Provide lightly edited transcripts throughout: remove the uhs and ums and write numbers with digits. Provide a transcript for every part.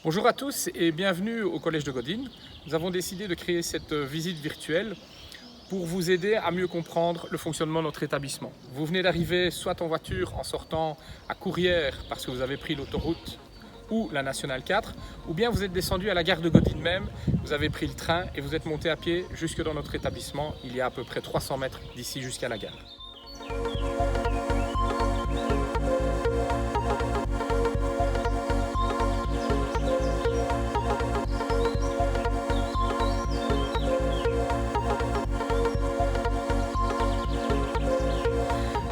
Bonjour à tous et bienvenue au Collège de Godin. Nous avons décidé de créer cette visite virtuelle pour vous aider à mieux comprendre le fonctionnement de notre établissement. Vous venez d'arriver soit en voiture en sortant à Courrières parce que vous avez pris l'autoroute ou la Nationale 4, ou bien vous êtes descendu à la gare de Godin même, vous avez pris le train et vous êtes monté à pied jusque dans notre établissement. Il y a à peu près 300 mètres d'ici jusqu'à la gare.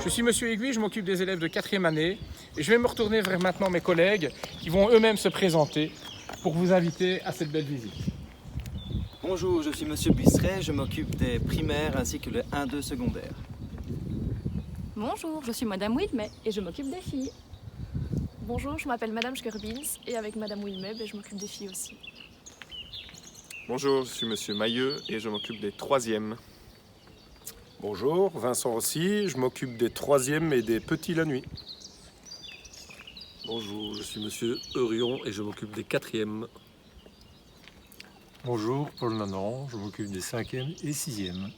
Je suis Monsieur Aiguille, je m'occupe des élèves de 4e année et je vais me retourner vers maintenant mes collègues qui vont eux-mêmes se présenter pour vous inviter à cette belle visite. Bonjour, je suis Monsieur Buisseret, je m'occupe des primaires ainsi que le 1-2 secondaire. Bonjour, je suis Madame Wilmey et je m'occupe des filles. Bonjour, je m'appelle Madame Schkerbins et avec Madame Wilmey, je m'occupe des filles aussi. Bonjour, je suis Monsieur Mailleux et je m'occupe des 3e. Bonjour, Vincent Rossi, je m'occupe des 3e et des petits la nuit. Bonjour, je suis Monsieur Eurion et je m'occupe des 4e. Bonjour, Paul Nanan, je m'occupe des 5e et 6e.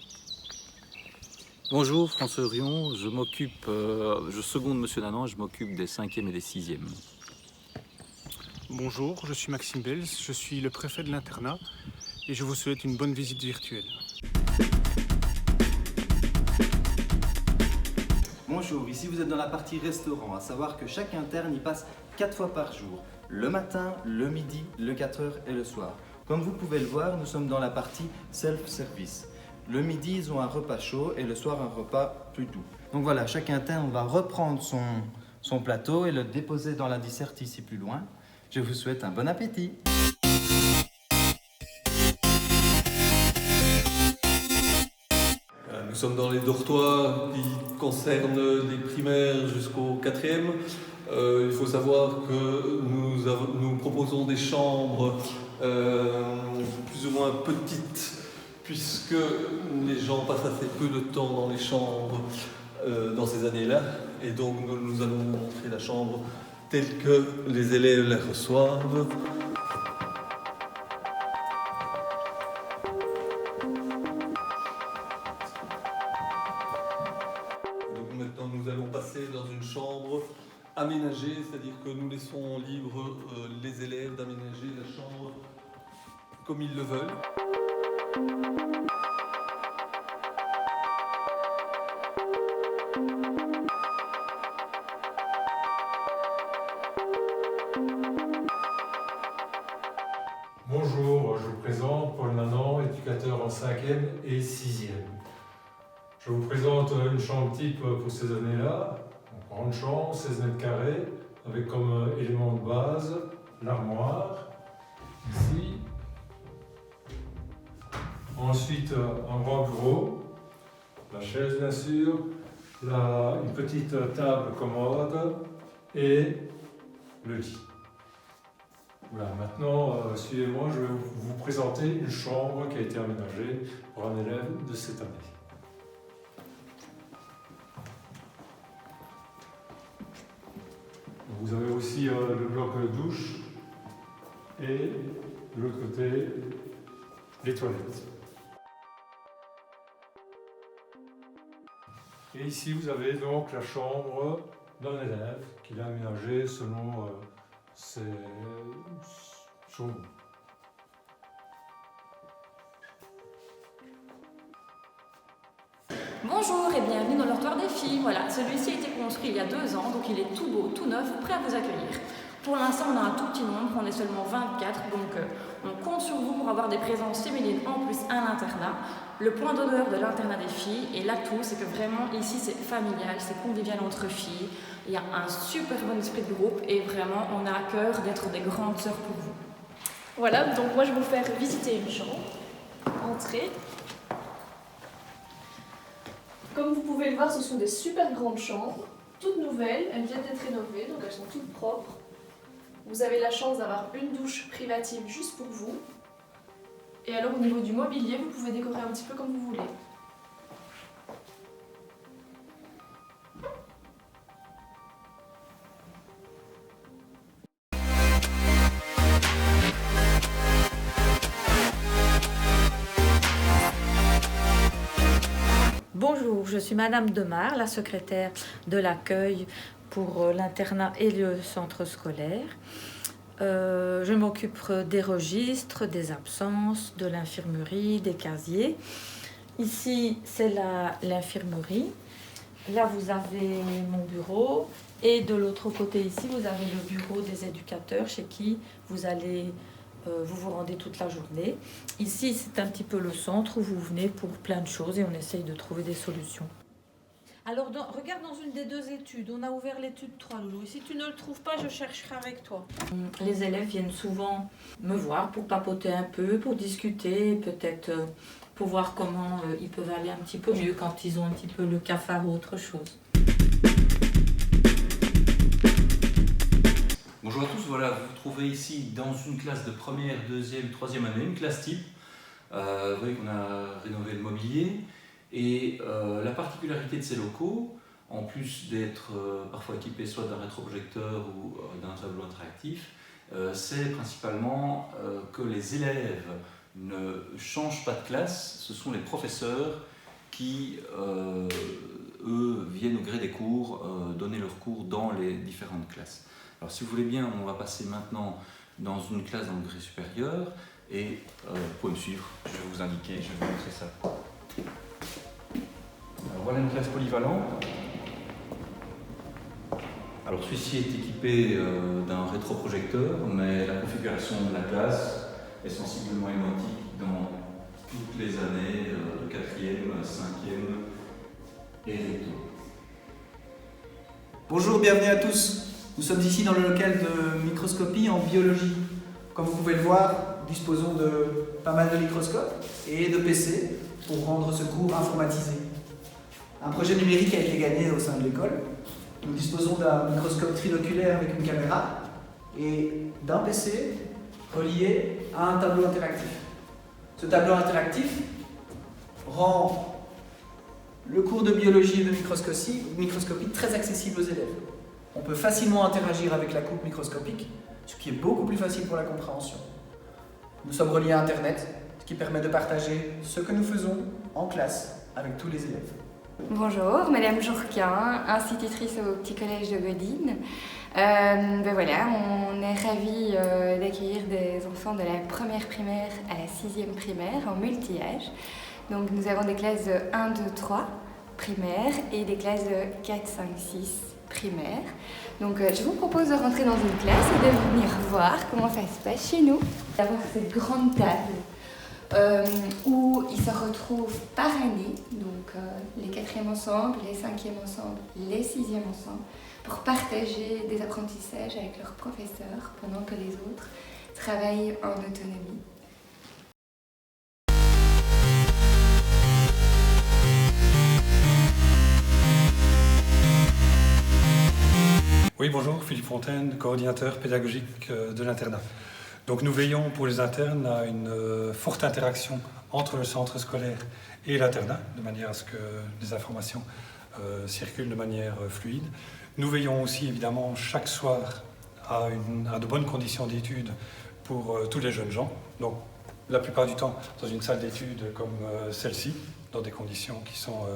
Bonjour, François Eurion, je seconde Monsieur Nanan et je m'occupe des 5e et des 6e. Bonjour, je suis Maxime Bels, je suis le préfet de l'internat et je vous souhaite une bonne visite virtuelle. Bonjour, ici vous êtes dans la partie restaurant, à savoir que chaque interne y passe 4 fois par jour, le matin, le midi, le 4h et le soir. Comme vous pouvez le voir, nous sommes dans la partie self-service. Le midi, ils ont un repas chaud et le soir, un repas plus doux. Donc voilà, chaque interne va reprendre son plateau et le déposer dans la disserte ici plus loin. Je vous souhaite un bon appétit. Nous sommes dans les dortoirs qui concernent les primaires jusqu'au 4e. Il faut savoir que nous proposons des chambres plus ou moins petites, puisque les gens passent assez peu de temps dans les chambres dans ces années-là. Et donc nous allons vous montrer la chambre telle que les élèves la reçoivent. Maintenant, nous allons passer dans une chambre aménagée, c'est-à-dire que nous laissons libre les élèves d'aménager la chambre comme ils le veulent. Bonjour, je vous présente Paul Nanan, éducateur en 5e et 6e. Je vous présente une chambre type pour ces années-là. Grande chambre, 16 mètres carrés, avec comme élément de base l'armoire, ici. Ensuite, un grand bureau, la chaise bien sûr, une petite table commode et le lit. Voilà, maintenant, suivez-moi, je vais vous présenter une chambre qui a été aménagée pour un élève de cette année. Vous avez aussi le bloc douche et de l'autre côté, les toilettes. Et ici, vous avez donc la chambre d'un élève qu'il a aménagée selon son goût. Bonjour et bienvenue dans le dortoir des filles. Voilà, celui-ci a été construit il y a 2 ans, donc il est tout beau, tout neuf, prêt à vous accueillir. Pour l'instant, on a un tout petit nombre, on est seulement 24, donc on compte sur vous pour avoir des présences féminines en plus à l'internat. Le point d'honneur de l'internat des filles et l'atout, c'est que vraiment ici c'est familial, c'est convivial entre filles. Il y a un super bon esprit de groupe et vraiment on a à cœur d'être des grandes sœurs pour vous. Voilà, donc moi je vais vous faire visiter une chambre. Entrez. Comme vous pouvez le voir, ce sont des super grandes chambres, toutes nouvelles, elles viennent d'être rénovées, donc elles sont toutes propres. Vous avez la chance d'avoir une douche privative juste pour vous. Et alors au niveau du mobilier, vous pouvez décorer un petit peu comme vous voulez. je suis Madame Demar, la secrétaire de l'accueil pour l'internat et le centre scolaire. Je m'occupe des registres, des absences, de l'infirmerie, des casiers. Ici, c'est l'infirmerie. Là, vous avez mon bureau. Et de l'autre côté ici, vous avez le bureau des éducateurs chez qui vous allez vous rendez toute la journée. Ici, c'est un petit peu le centre où vous venez pour plein de choses et on essaye de trouver des solutions. Alors, regarde dans une des deux études. On a ouvert l'étude 3, Loulou. Et si tu ne le trouves pas, je chercherai avec toi. Les élèves viennent souvent me voir pour papoter un peu, pour discuter, peut-être pour voir comment ils peuvent aller un petit peu mieux quand ils ont un petit peu le cafard ou autre chose. Bonjour à tous, voilà, vous vous trouvez ici dans une classe de première, deuxième, troisième année, une classe type. Vous voyez qu'on a rénové le mobilier et la particularité de ces locaux, en plus d'être parfois équipés soit d'un rétroprojecteur ou d'un tableau interactif, c'est principalement que les élèves ne changent pas de classe, ce sont les professeurs qui, eux, viennent au gré des cours, donner leurs cours dans les différentes classes. Alors si vous voulez bien, on va passer maintenant dans une classe dans le gré supérieur et vous pouvez me suivre, je vais vous indiquer, je vais vous montrer ça. Alors voilà une classe polyvalente. Alors celui-ci est équipé d'un rétroprojecteur, mais la configuration de la classe est sensiblement identique dans toutes les années de 4e, 5e et recto. Bonjour, bienvenue à tous. Nous sommes ici dans le local de microscopie en biologie. Comme vous pouvez le voir, nous disposons de pas mal de microscopes et de PC pour rendre ce cours informatisé. Un projet numérique a été gagné au sein de l'école. Nous disposons d'un microscope trinoculaire avec une caméra et d'un PC relié à un tableau interactif. Ce tableau interactif rend le cours de biologie et de microscopie très accessible aux élèves. On peut facilement interagir avec la coupe microscopique, ce qui est beaucoup plus facile pour la compréhension. Nous sommes reliés à Internet, ce qui permet de partager ce que nous faisons en classe avec tous les élèves. Bonjour, Madame Jourquin, institutrice au petit collège de Godine. Voilà, on est ravis d'accueillir des enfants de la première primaire à la 6e primaire en multi-âge. Donc nous avons des classes de 1, 2, 3 primaires et des classes de 4, 5, 6 primaires. Donc je vous propose de rentrer dans une classe et de venir voir comment ça se passe chez nous. D'avoir cette grande table où ils se retrouvent par année, donc les 4e ensemble, les 5e ensemble, les 6e ensemble, pour partager des apprentissages avec leurs professeurs pendant que les autres travaillent en autonomie. Oui, bonjour, Philippe Fontaine, coordinateur pédagogique de l'internat. Donc nous veillons pour les internes à une forte interaction entre le centre scolaire et l'internat, de manière à ce que les informations circulent de manière fluide. Nous veillons aussi évidemment chaque soir à de bonnes conditions d'études pour tous les jeunes gens. Donc la plupart du temps dans une salle d'études comme celle-ci, dans des conditions qui sont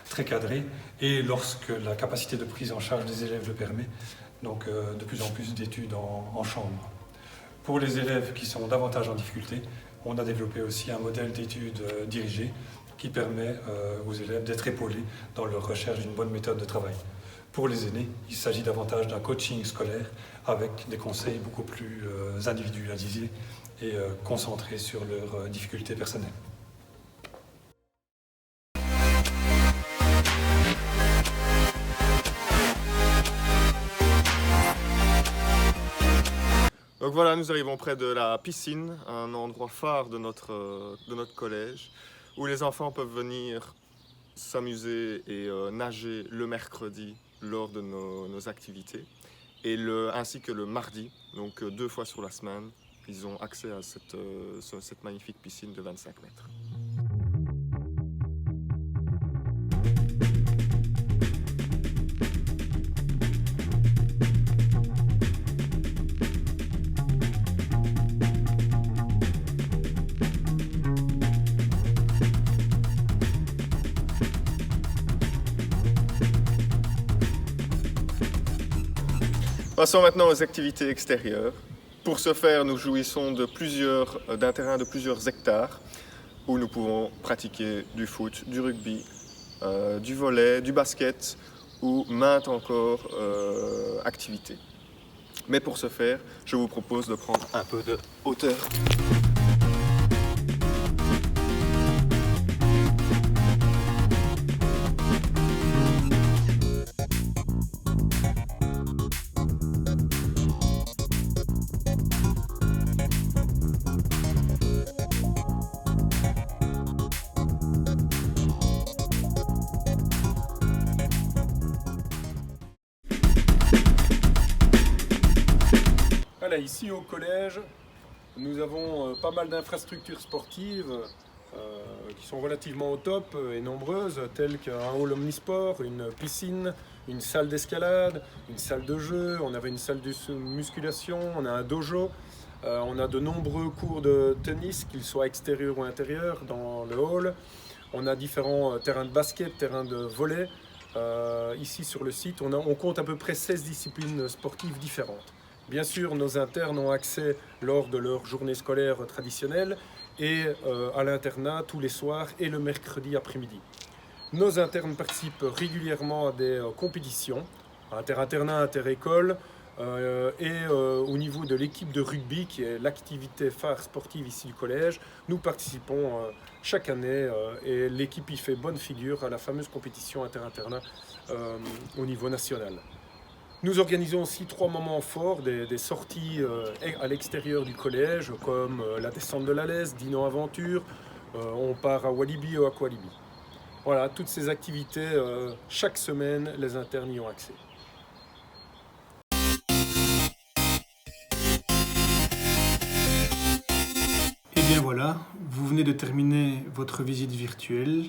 très cadrées, et lorsque la capacité de prise en charge des élèves le permet, donc de plus en plus d'études en chambre. Pour les élèves qui sont davantage en difficulté, on a développé aussi un modèle d'études dirigé qui permet aux élèves d'être épaulés dans leur recherche d'une bonne méthode de travail. Pour les aînés, il s'agit davantage d'un coaching scolaire avec des conseils beaucoup plus individualisés et concentrés sur leurs difficultés personnelles. Donc voilà, nous arrivons près de la piscine, un endroit phare de notre collège, où les enfants peuvent venir s'amuser et nager le mercredi lors de nos activités, et ainsi que le mardi, donc 2 fois sur la semaine, ils ont accès à cette magnifique piscine de 25 mètres. Passons maintenant aux activités extérieures. Pour ce faire, nous jouissons d'un terrain de plusieurs hectares où nous pouvons pratiquer du foot, du rugby, du volley, du basket ou maintes encore activités. Mais pour ce faire, je vous propose de prendre un peu de hauteur. Voilà, ici au collège, nous avons pas mal d'infrastructures sportives qui sont relativement au top et nombreuses, telles qu'un hall omnisport, une piscine, une salle d'escalade, une salle de jeu, on avait une salle de musculation, on a un dojo, on a de nombreux cours de tennis, qu'ils soient extérieurs ou intérieurs, dans le hall. On a différents terrains de basket, terrains de volley. Ici sur le site, on compte à peu près 16 disciplines sportives différentes. Bien sûr, nos internes ont accès lors de leur journée scolaire traditionnelle et à l'internat tous les soirs et le mercredi après-midi. Nos internes participent régulièrement à des compétitions, inter-internat, inter-école, et au niveau de l'équipe de rugby, qui est l'activité phare sportive ici du collège, nous participons chaque année et l'équipe y fait bonne figure à la fameuse compétition inter-internat au niveau national. Nous organisons aussi 3 moments forts, des sorties à l'extérieur du collège, comme la descente de la Lez, Dino Aventure, on part à Walibi ou à Aqualibi. Voilà, toutes ces activités, chaque semaine, les internes y ont accès. Et bien voilà, vous venez de terminer votre visite virtuelle.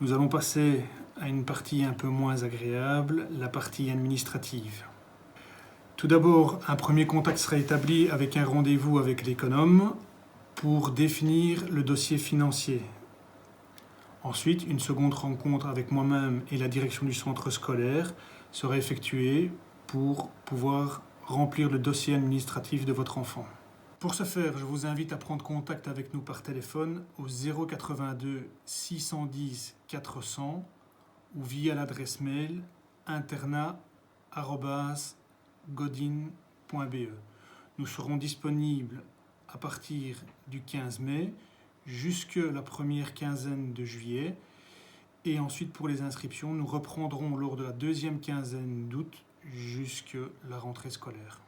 Nous allons passer à une partie un peu moins agréable, la partie administrative. Tout d'abord, un premier contact sera établi avec un rendez-vous avec l'économe pour définir le dossier financier. Ensuite, une seconde rencontre avec moi-même et la direction du centre scolaire sera effectuée pour pouvoir remplir le dossier administratif de votre enfant. Pour ce faire, je vous invite à prendre contact avec nous par téléphone au 082 610 400 ou via l'adresse mail internat@godin.be. Nous serons disponibles à partir du 15 mai jusque la première quinzaine de juillet et ensuite pour les inscriptions, nous reprendrons lors de la deuxième quinzaine d'août jusque la rentrée scolaire.